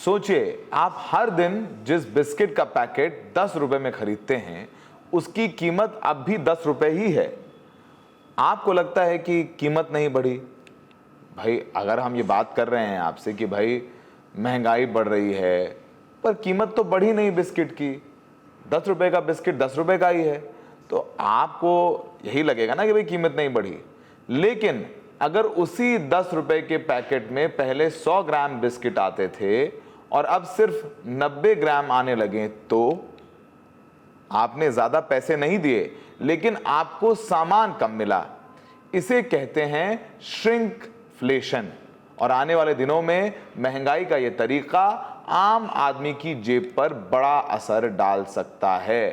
सोचिए, आप हर दिन जिस बिस्किट का पैकेट 10 रुपए में खरीदते हैं, उसकी कीमत अब भी 10 रुपए ही है। आपको लगता है कि कीमत नहीं बढ़ी। भाई, अगर हम ये बात कर रहे हैं आपसे कि भाई महंगाई बढ़ रही है, पर कीमत तो बढ़ी नहीं बिस्किट की। 10 रुपए का बिस्किट 10 रुपए का ही है, तो आपको यही लगेगा ना कि भाई कीमत नहीं बढ़ी। लेकिन अगर उसी 10 रुपए के पैकेट में पहले 100 ग्राम बिस्किट आते थे और अब सिर्फ 90 ग्राम आने लगे, तो आपने ज्यादा पैसे नहीं दिए, लेकिन आपको सामान कम मिला। इसे कहते हैं श्रिंकफ्लेशन। और आने वाले दिनों में महंगाई का यह तरीका आम आदमी की जेब पर बड़ा असर डाल सकता है,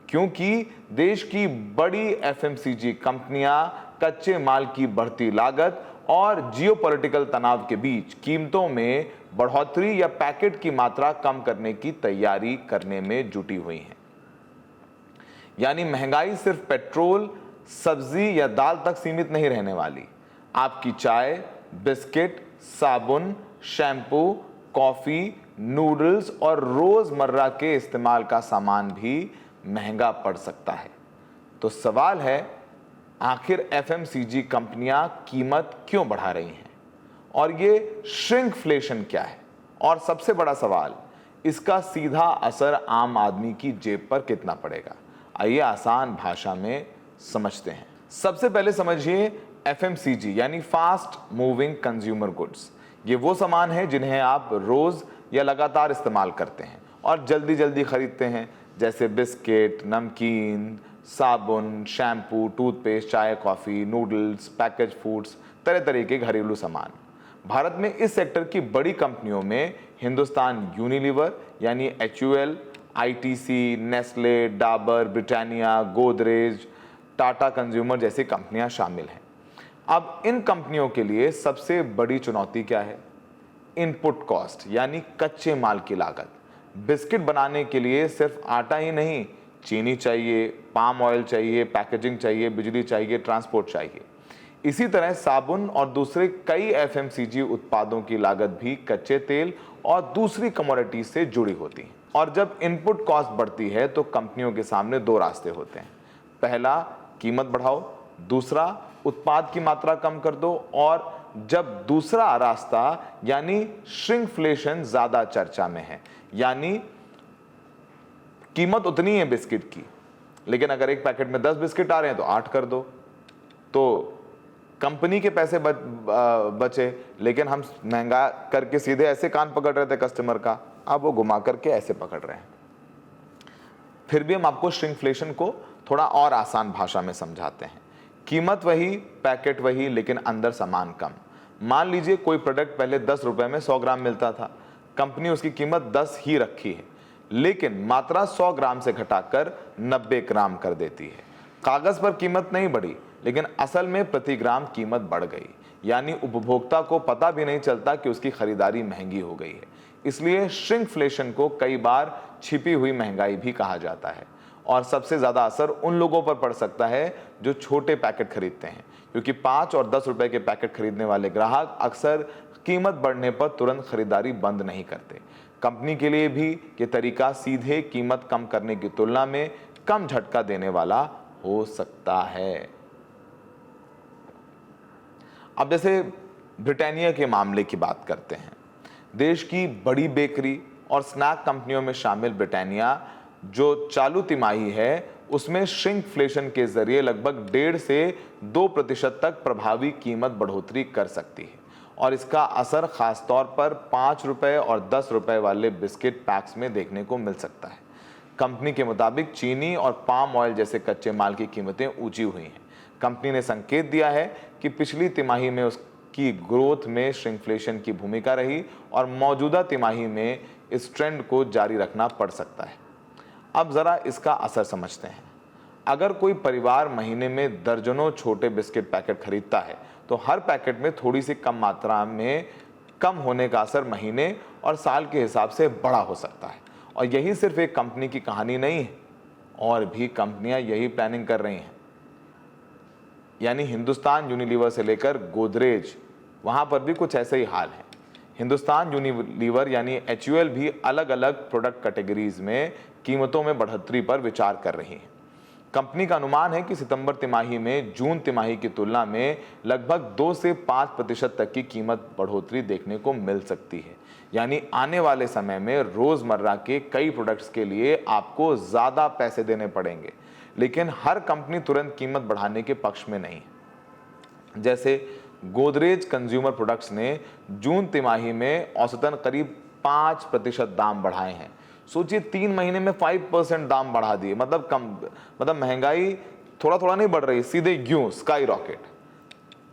क्योंकि देश की बड़ी एफएमसीजी कंपनियां कच्चे माल की बढ़ती लागत और जियोपॉलिटिकल तनाव के बीच कीमतों में बढ़ोतरी या पैकेट की मात्रा कम करने की तैयारी करने में जुटी हुई हैं। यानी महंगाई सिर्फ पेट्रोल, सब्जी या दाल तक सीमित नहीं रहने वाली। आपकी चाय, बिस्किट, साबुन, शैम्पू, कॉफी, नूडल्स और रोजमर्रा के इस्तेमाल का सामान भी महंगा पड़ सकता है। तो सवाल है, आखिर एफएमसीजी कंपनियां कीमत क्यों बढ़ा रही हैं और ये श्रिंकफ्लेशन क्या है? और सबसे बड़ा सवाल, इसका सीधा असर आम आदमी की जेब पर कितना पड़ेगा? आइए आसान भाषा में समझते हैं। सबसे पहले समझिए एफएमसीजी यानी फास्ट मूविंग कंज्यूमर गुड्स। ये वो सामान है जिन्हें आप रोज या लगातार इस्तेमाल करते हैं और जल्दी जल्दी खरीदते हैं, जैसे बिस्किट, नमकीन, साबुन, शैम्पू, टूथपेस्ट, चाय, कॉफी, नूडल्स, पैकेज फूड्स, तरह तरह के घरेलू सामान। भारत में इस सेक्टर की बड़ी कंपनियों में हिंदुस्तान यूनिलीवर यानी HUL, ITC, Nestle, Dabur, Britannia, Godrej, Tata consumer जैसी कंपनियां शामिल हैं। अब इन कंपनियों के लिए सबसे बड़ी चुनौती क्या है? इनपुट कॉस्ट यानी कच्चे माल की लागत। बिस्किट बनाने के लिए सिर्फ आटा ही नहीं, चीनी चाहिए, पाम ऑयल चाहिए, पैकेजिंग चाहिए, बिजली चाहिए, ट्रांसपोर्ट चाहिए। इसी तरह साबुन और दूसरे कई एफएमसीजी उत्पादों की लागत भी कच्चे तेल और दूसरी कमोडिटी से जुड़ी होती है। और जब इनपुट कॉस्ट बढ़ती है तो कंपनियों के सामने दो रास्ते होते हैं। पहला, कीमत बढ़ाओ, दूसरा, उत्पाद की मात्रा कम कर दो। और जब दूसरा रास्ता यानी श्रिंकफ्लेशन ज्यादा चर्चा में है, यानी कीमत उतनी है बिस्किट की, लेकिन अगर एक पैकेट में 10 बिस्किट आ रहे हैं तो 8 कर दो, तो कंपनी के पैसे बचे, लेकिन हम महंगा करके सीधे ऐसे कान पकड़ रहे थे कस्टमर का, अब वो घुमा करके ऐसे पकड़ रहे हैं। फिर भी हम आपको श्रिंकफ्लेशन को थोड़ा और आसान भाषा में समझाते हैं। कीमत वही, पैकेट वही, लेकिन अंदर सामान कम। मान लीजिए कोई प्रोडक्ट पहले 10 रुपए में 100 ग्राम मिलता था, कंपनी उसकी कीमत 10 ही रखी है, लेकिन मात्रा 100 ग्राम से घटाकर 90 ग्राम कर देती है। कागज पर कीमत नहीं बढ़ी, लेकिन असल में प्रति ग्राम कीमत बढ़ गई। यानी उपभोक्ता को पता भी नहीं चलता कि उसकी खरीदारी महंगी हो गई है। इसलिए श्रिंकफ्लेशन को कई बार छिपी हुई महंगाई भी कहा जाता है। और सबसे ज्यादा असर उन लोगों पर पड़ सकता है जो छोटे पैकेट खरीदते हैं, क्योंकि 5 और 10 रुपए के पैकेट खरीदने वाले ग्राहक अक्सर कीमत बढ़ने पर तुरंत खरीदारी बंद नहीं करते। कंपनी के लिए भी ये तरीका सीधे कीमत कम करने की तुलना में कम झटका देने वाला हो सकता है। अब जैसे ब्रिटानिया के मामले की बात करते हैं। देश की बड़ी बेकरी और स्नैक कंपनियों में शामिल ब्रिटानिया जो चालू तिमाही है उसमें श्रिंकफ्लेशन के जरिए लगभग 1.5 से 2% तक प्रभावी कीमत बढ़ोतरी कर सकती है। और इसका असर खासतौर पर 5 रुपए और 10 रुपए वाले बिस्किट पैक्स में देखने को मिल सकता है। कंपनी के मुताबिक चीनी और पाम ऑयल जैसे कच्चे माल की कीमतें ऊंची हुई हैं। कंपनी ने संकेत दिया है कि पिछली तिमाही में उसकी ग्रोथ में श्रिंकफ्लेशन की भूमिका रही और मौजूदा तिमाही में इस ट्रेंड को जारी रखना पड़ सकता है। अब जरा इसका असर समझते हैं। अगर कोई परिवार महीने में दर्जनों छोटे बिस्किट पैकेट खरीदता है, तो हर पैकेट में थोड़ी सी कम मात्रा में कम होने का असर महीने और साल के हिसाब से बड़ा हो सकता है। और यही सिर्फ एक कंपनी की कहानी नहीं है, और भी कंपनियां यही प्लानिंग कर रही हैं। यानी हिंदुस्तान यूनिलीवर से लेकर गोदरेज, वहां पर भी कुछ ऐसे ही हाल है। हिंदुस्तान यूनिलीवर यानी HUL भी अलग अलग प्रोडक्ट कैटेगरीज में कीमतों में बढ़ोतरी पर विचार कर रही है। कंपनी का अनुमान है कि सितंबर तिमाही में जून तिमाही की तुलना में लगभग 2 से 5% तक की कीमत बढ़ोतरी देखने को मिल सकती है। यानी आने वाले समय में रोजमर्रा के कई प्रोडक्ट्स के लिए आपको ज्यादा पैसे देने पड़ेंगे, लेकिन हर कंपनी तुरंत कीमत बढ़ाने के पक्ष में नहीं है। जैसे गोदरेज कंज्यूमर प्रोडक्ट्स ने जून तिमाही में औसतन करीब 5% दाम बढ़ाए हैं। सोचिए 3 महीने में 5% दाम बढ़ा दिए, मतलब महंगाई थोड़ा थोड़ा नहीं बढ़ रही, सीधे यूं स्काई रॉकेट।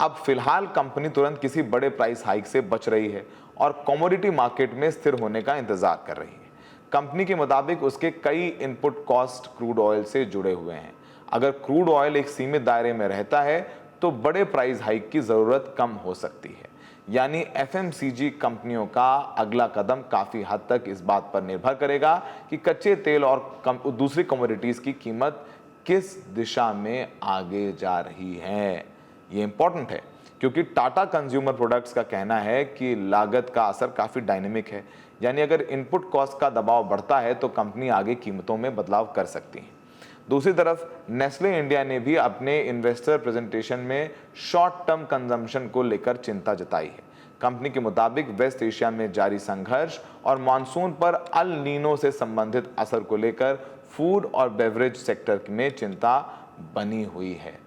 अब फिलहाल कंपनी तुरंत किसी बड़े प्राइस हाइक से बच रही है और कमोडिटी मार्केट में स्थिर होने का इंतजार कर रही है। कंपनी के मुताबिक उसके कई इनपुट कॉस्ट क्रूड ऑयल से जुड़े हुए हैं। अगर क्रूड ऑयल एक सीमित दायरे में रहता है तो बड़े प्राइस हाइक की जरूरत कम हो सकती है। यानी FMCG कंपनियों का अगला कदम काफी हद तक इस बात पर निर्भर करेगा कि कच्चे तेल और दूसरी कमोडिटीज की कीमत किस दिशा में आगे जा रही है। ये इंपॉर्टेंट है क्योंकि टाटा कंज्यूमर प्रोडक्ट्स का कहना है कि लागत का असर काफी डायनेमिक है। यानी अगर इनपुट कॉस्ट का दबाव बढ़ता है तो कंपनी आगे कीमतों में बदलाव कर सकती है। दूसरी तरफ नेस्ले इंडिया ने भी अपने इन्वेस्टर प्रेजेंटेशन में शॉर्ट टर्म कंजम्पशन को लेकर चिंता जताई है। कंपनी के मुताबिक वेस्ट एशिया में जारी संघर्ष और मानसून पर अल नीनो से संबंधित असर को लेकर फूड और बेवरेज सेक्टर में चिंता बनी हुई है।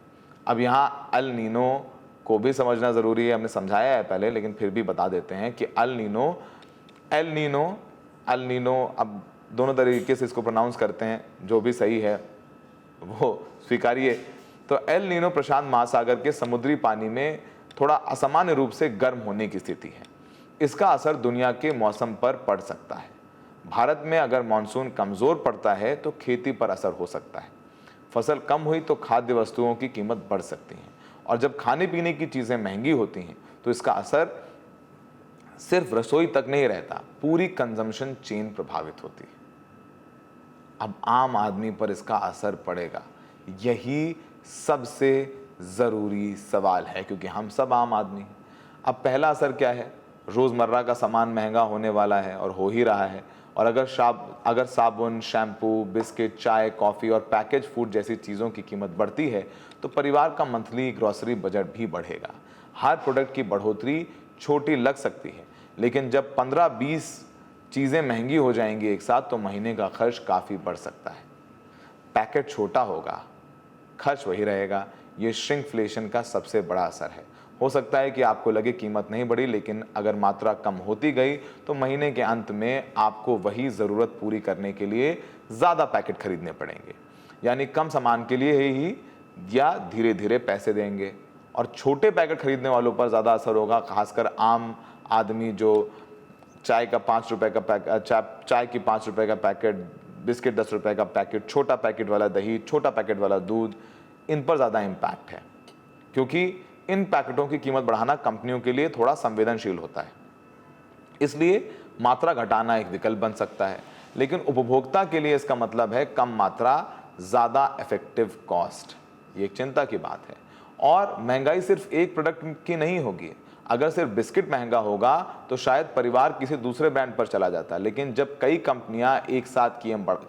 अब यहाँ अल नीनो को भी समझना जरूरी है, हमने समझाया है पहले, लेकिन फिर भी बता देते हैं कि अल नीनो अब दोनों तरीके से इसको प्रोनाउंस करते हैं, जो भी सही है वो स्वीकारिए। तो एल नीनो प्रशांत महासागर के समुद्री पानी में थोड़ा असामान्य रूप से गर्म होने की स्थिति है। इसका असर दुनिया के मौसम पर पड़ सकता है। भारत में अगर मानसून कमजोर पड़ता है तो खेती पर असर हो सकता है। फसल कम हुई तो खाद्य वस्तुओं की कीमत बढ़ सकती है, और जब खाने पीने की चीजें महंगी होती हैं तो इसका असर सिर्फ रसोई तक नहीं रहता, पूरी कंजम्पशन चेन प्रभावित होती है। अब आम आदमी पर इसका असर पड़ेगा, यही सबसे जरूरी सवाल है, क्योंकि हम सब आम आदमी हैं। अब पहला असर क्या है? रोजमर्रा का सामान महंगा होने वाला है और हो ही रहा है। और अगर साबुन, शैम्पू, बिस्किट, चाय, कॉफी और पैकेज फूड जैसी चीज़ों की कीमत बढ़ती है तो परिवार का मंथली ग्रोसरी बजट भी बढ़ेगा। हर प्रोडक्ट की बढ़ोतरी छोटी लग सकती है, लेकिन जब 15-20 चीज़ें महंगी हो जाएंगी एक साथ तो महीने का खर्च काफ़ी बढ़ सकता है। पैकेट छोटा होगा, खर्च वही रहेगा। ये श्रिंकफ्लेशन का सबसे बड़ा असर है। हो सकता है कि आपको लगे कीमत नहीं बढ़ी, लेकिन अगर मात्रा कम होती गई तो महीने के अंत में आपको वही ज़रूरत पूरी करने के लिए ज़्यादा पैकेट खरीदने पड़ेंगे। यानी कम सामान के लिए ही या धीरे धीरे पैसे देंगे, और छोटे पैकेट खरीदने वालों पर ज़्यादा असर होगा। खासकर आम आदमी जो चाय का 5 रुपये का पैकेट, चाय की 5 रुपये का पैकेट, बिस्किट 10 रुपये का पैकेट, छोटा पैकेट वाला दही, छोटा पैकेट वाला दूध, इन पर ज़्यादा इम्पैक्ट है, क्योंकि इन पैकेटों की कीमत बढ़ाना कंपनियों के लिए थोड़ा संवेदनशील होता है। इसलिए मात्रा घटाना एक विकल्प बन सकता है, लेकिन उपभोक्ता के लिए इसका मतलब है कम मात्रा, ज़्यादा इफेक्टिव कॉस्ट। ये एक चिंता की बात है। और महंगाई सिर्फ एक प्रोडक्ट की नहीं होगी। अगर सिर्फ बिस्किट महंगा होगा तो शायद परिवार किसी दूसरे ब्रांड पर चला जाता है, लेकिन जब कई कंपनियां एक साथ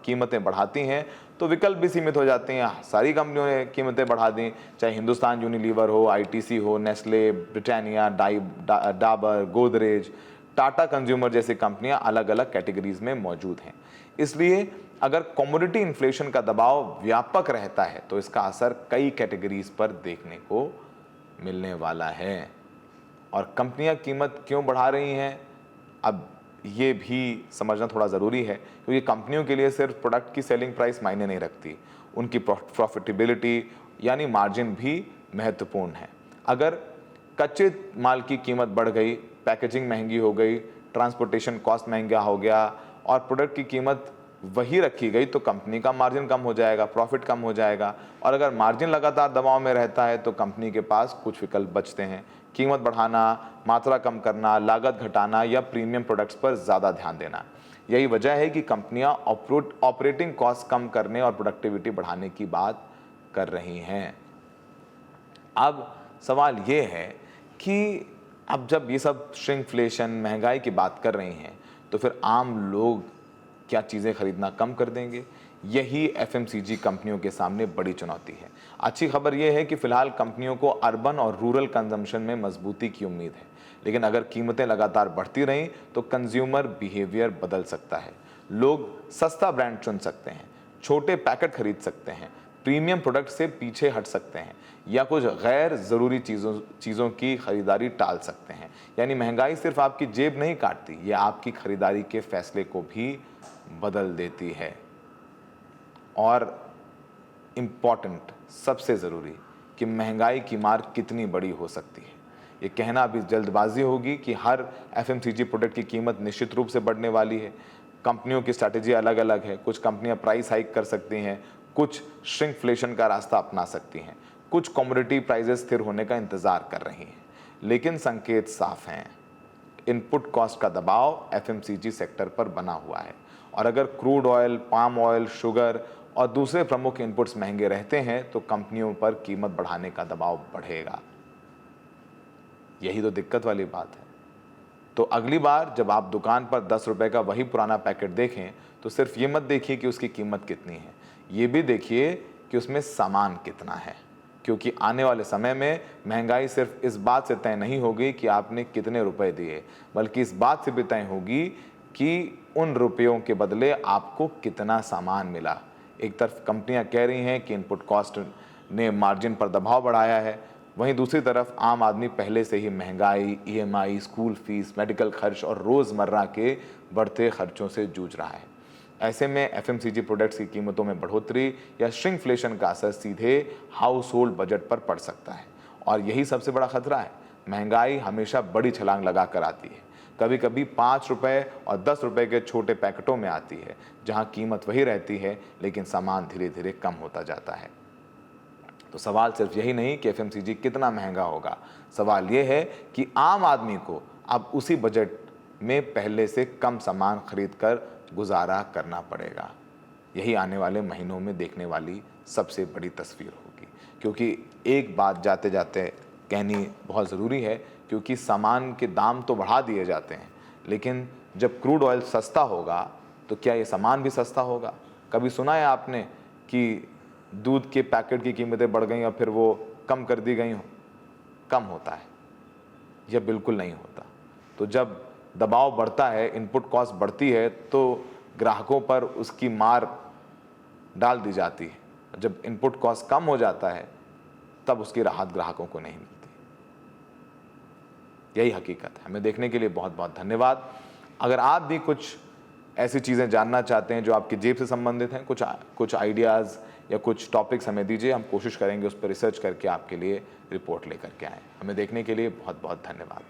कीमतें बढ़ाती हैं तो विकल्प भी सीमित हो जाते हैं। सारी कंपनियों ने कीमतें बढ़ा दी, चाहे हिंदुस्तान यूनिलीवर हो, ITC हो, Nestle, Britannia, Dabur, Godrej, Tata consumer जैसी कंपनियां अलग अलग कैटेगरीज में मौजूद हैं। इसलिए अगर कमोडिटी इन्फ्लेशन का दबाव व्यापक रहता है तो इसका असर कई कैटेगरीज पर देखने को मिलने वाला है। और कंपनियां कीमत क्यों बढ़ा रही हैं, अब ये भी समझना थोड़ा ज़रूरी है, क्योंकि कंपनियों के लिए सिर्फ प्रोडक्ट की सेलिंग प्राइस मायने नहीं रखती, उनकी प्रॉफिटेबिलिटी यानी मार्जिन भी महत्वपूर्ण है। अगर कच्चे माल की कीमत बढ़ गई, पैकेजिंग महंगी हो गई, ट्रांसपोर्टेशन कॉस्ट महंगा हो गया और प्रोडक्ट की कीमत वही रखी गई तो कंपनी का मार्जिन कम हो जाएगा, प्रॉफिट कम हो जाएगा। और अगर मार्जिन लगातार दबाव में रहता है तो कंपनी के पास कुछ विकल्प बचते हैं: कीमत बढ़ाना, मात्रा कम करना, लागत घटाना या प्रीमियम प्रोडक्ट्स पर ज़्यादा ध्यान देना। यही वजह है कि कंपनियां ऑपरेटिंग कॉस्ट कम करने और प्रोडक्टिविटी बढ़ाने की बात कर रही हैं। अब सवाल ये है कि अब जब ये सब श्रिंकफ्लेशन, महंगाई की बात कर रही हैं, तो फिर आम लोग क्या चीज़ें खरीदना कम कर देंगे? यही एफएमसीजी कंपनियों के सामने बड़ी चुनौती है। अच्छी खबर यह है कि फिलहाल कंपनियों को अर्बन और रूरल कंजम्पशन में मजबूती की उम्मीद है, लेकिन अगर कीमतें लगातार बढ़ती रहीं तो कंज्यूमर बिहेवियर बदल सकता है। लोग सस्ता ब्रांड चुन सकते हैं, छोटे पैकेट खरीद सकते हैं, प्रीमियम प्रोडक्ट से पीछे हट सकते हैं या कुछ गैर ज़रूरी चीज़ों की खरीदारी टाल सकते हैं। यानी महंगाई सिर्फ आपकी जेब नहीं काटती, ये आपकी खरीदारी के फैसले को भी बदल देती है। और इम्पॉर्टेंट, सबसे ज़रूरी, कि महंगाई की मार कितनी बड़ी हो सकती है। ये कहना अभी जल्दबाजी होगी कि हर एफएमसीजी प्रोडक्ट की कीमत निश्चित रूप से बढ़ने वाली है। कंपनियों की स्ट्रैटेजी अलग अलग है। कुछ कंपनियां प्राइस हाइक कर सकती हैं, कुछ श्रिंकफ्लेशन का रास्ता अपना सकती हैं, कुछ कमोडिटी प्राइसेस स्थिर होने का इंतज़ार कर रही हैं। लेकिन संकेत साफ हैं, इनपुट कॉस्ट का दबाव एफएमसीजी सेक्टर पर बना हुआ है और अगर crude oil, palm oil, sugar और दूसरे प्रमुख इनपुट्स महंगे रहते हैं तो कंपनियों पर कीमत बढ़ाने का दबाव बढ़ेगा। यही तो दिक्कत वाली बात है। तो अगली बार जब आप दुकान पर 10 रुपए का वही पुराना पैकेट देखें तो सिर्फ ये मत देखिए कि उसकी कीमत कितनी है, ये भी देखिए कि उसमें सामान कितना है, क्योंकि आने वाले समय में महंगाई सिर्फ इस बात से तय नहीं होगी कि आपने कितने रुपए दिए, बल्कि इस बात से भी तय होगी कि उन रुपयों के बदले आपको कितना सामान मिला। एक तरफ कंपनियां कह रही हैं कि इनपुट कॉस्ट ने मार्जिन पर दबाव बढ़ाया है, वहीं दूसरी तरफ आम आदमी पहले से ही महंगाई, ईएमआई, स्कूल फीस, मेडिकल खर्च और रोज़मर्रा के बढ़ते खर्चों से जूझ रहा है। ऐसे में एफएमसीजी प्रोडक्ट्स की कीमतों में बढ़ोतरी या श्रिंकफ्लेशन का असर सीधे हाउस होल्ड बजट पर पड़ सकता है और यही सबसे बड़ा खतरा है। महंगाई हमेशा बड़ी छलांग लगा कर आती है, कभी कभी 5 रुपए और 10 रुपए के छोटे पैकेटों में आती है, जहां कीमत वही रहती है लेकिन सामान धीरे धीरे कम होता जाता है। तो सवाल सिर्फ यही नहीं कि एफएमसीजी कितना महंगा होगा, सवाल यह है कि आम आदमी को अब उसी बजट में पहले से कम सामान खरीद कर गुजारा करना पड़ेगा। यही आने वाले महीनों में देखने वाली सबसे बड़ी तस्वीर होगी, क्योंकि एक बात जाते जाते कहनी बहुत ज़रूरी है, क्योंकि सामान के दाम तो बढ़ा दिए जाते हैं, लेकिन जब क्रूड ऑयल सस्ता होगा तो क्या ये सामान भी सस्ता होगा? कभी सुना है आपने कि दूध के पैकेट की कीमतें बढ़ गई और फिर वो कम कर दी गई हो? कम होता है, यह बिल्कुल नहीं होता। तो जब दबाव बढ़ता है, इनपुट कॉस्ट बढ़ती है, तो ग्राहकों पर उसकी मार डाल दी जाती है। जब इनपुट कॉस्ट कम हो जाता है तब उसकी राहत ग्राहकों को नहीं मिलती। यही हकीकत है। हमें देखने के लिए बहुत बहुत धन्यवाद। अगर आप भी कुछ ऐसी चीज़ें जानना चाहते हैं जो आपकी जेब से संबंधित हैं, कुछ आइडियाज़ या कुछ टॉपिक्स हमें दीजिए, हम कोशिश करेंगे उस पर रिसर्च करके आपके लिए रिपोर्ट लेकर के आएँ। हमें देखने के लिए बहुत बहुत धन्यवाद।